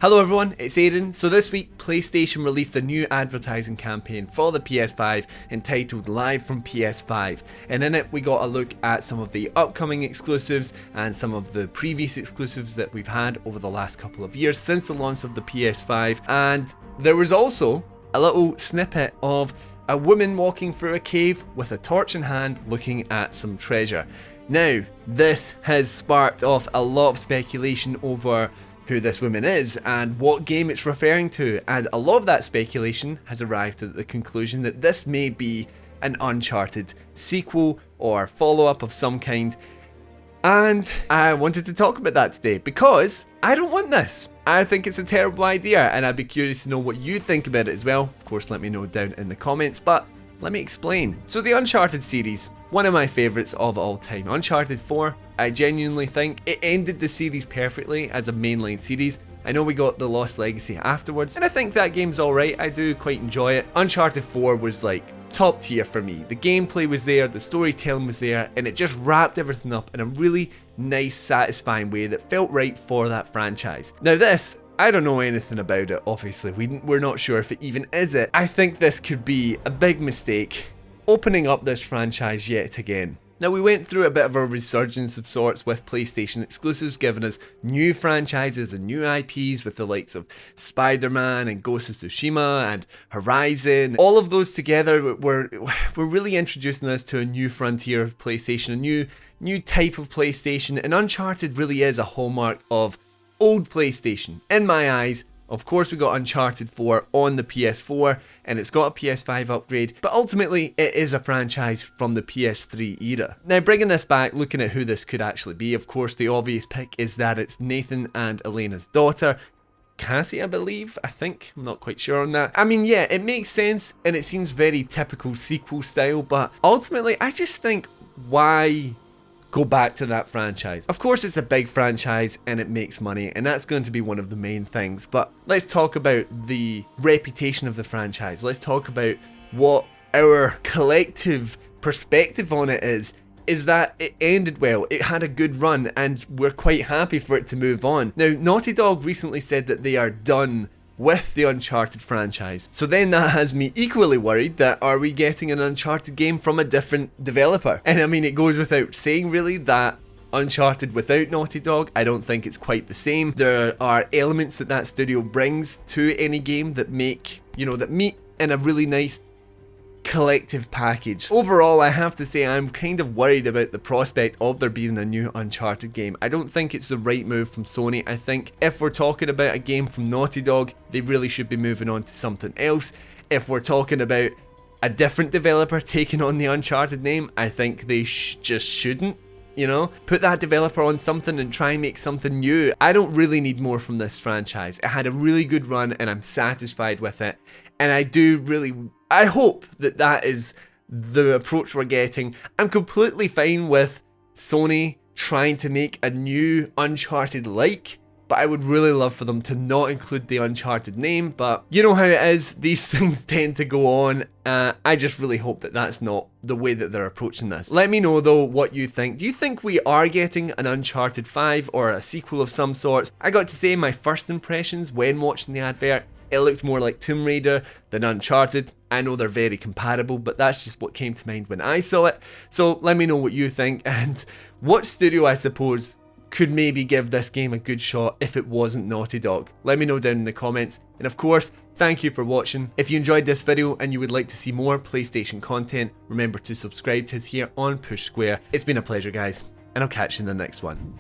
Hello everyone, it's Aiden. So this week, PlayStation released a new advertising campaign for the PS5 entitled Live from PS5. And in it, we got a look at some of the upcoming exclusives and some of the previous exclusives that we've had over the last couple of years since the launch of the PS5. And there was also a little snippet of a woman walking through a cave with a torch in hand looking at some treasure. Now, this has sparked off a lot of speculation over who this woman is and what game it's referring to, and a lot of that speculation has arrived at the conclusion that this may be an Uncharted sequel or follow-up of some kind. And I wanted to talk about that today because I don't want this. I think it's a terrible idea, and I'd be curious to know what you think about it as well. Of course, let me know down in the comments, but let me explain. So the Uncharted series, one of my favourites of all time. Uncharted 4, I genuinely think it ended the series perfectly as a mainline series. I know we got the Lost Legacy afterwards, and I think that game's alright, I do quite enjoy it. Uncharted 4 was like top tier for me. The gameplay was there, the storytelling was there, and it just wrapped everything up in a really nice, satisfying way that felt right for that franchise. Now this, I don't know anything about it, obviously. We're not sure if it even is it. I think this could be a big mistake, opening up this franchise yet again. Now, we went through a bit of a resurgence of sorts with PlayStation exclusives, giving us new franchises and new IPs with the likes of Spider-Man and Ghost of Tsushima and Horizon. All of those together were really introducing us to a new frontier of PlayStation, a new type of PlayStation, and Uncharted really is a hallmark of old PlayStation, in my eyes. Of course, we got Uncharted 4 on the PS4, and it's got a PS5 upgrade, but ultimately it is a franchise from the PS3 era. Now, bringing this back, looking at who this could actually be, of course, the obvious pick is that it's Nathan and Elena's daughter, Cassie, I believe, I'm not quite sure on that. I mean, yeah, it makes sense, and it seems very typical sequel style, but ultimately, I just think, why go back to that franchise? Of course, it's a big franchise and it makes money, and that's going to be one of the main things, but let's talk about the reputation of the franchise. Let's talk about what our collective perspective on it is that it ended well, it had a good run, and we're quite happy for it to move on. Now, Naughty Dog recently said that they are done with the Uncharted franchise. So then that has me equally worried that are we getting an Uncharted game from a different developer? And I mean, it goes without saying really that Uncharted without Naughty Dog, I don't think it's quite the same. There are elements that studio brings to any game that make, that meet in a really nice collective package. Overall, I have to say I'm kind of worried about the prospect of there being a new Uncharted game. I don't think it's the right move from Sony. I think if we're talking about a game from Naughty Dog, they really should be moving on to something else. If we're talking about a different developer taking on the Uncharted name, I think they just shouldn't. Put that developer on something and try and make something new. I don't really need more from this franchise. It had a really good run and I'm satisfied with it. And I hope that is the approach we're getting. I'm completely fine with Sony trying to make a new Uncharted-like, but I would really love for them to not include the Uncharted name, but you know how it is, these things tend to go on. I just really hope that that's not the way that they're approaching this. Let me know though what you think. Do you think we are getting an Uncharted 5 or a sequel of some sort? I got to say my first impressions when watching the advert, it looked more like Tomb Raider than Uncharted. I know they're very compatible, but that's just what came to mind when I saw it. So let me know what you think and what studio, I suppose, could maybe give this game a good shot if it wasn't Naughty Dog. Let me know down in the comments. And of course, thank you for watching. If you enjoyed this video and you would like to see more PlayStation content, remember to subscribe to us here on Push Square. It's been a pleasure, guys, and I'll catch you in the next one.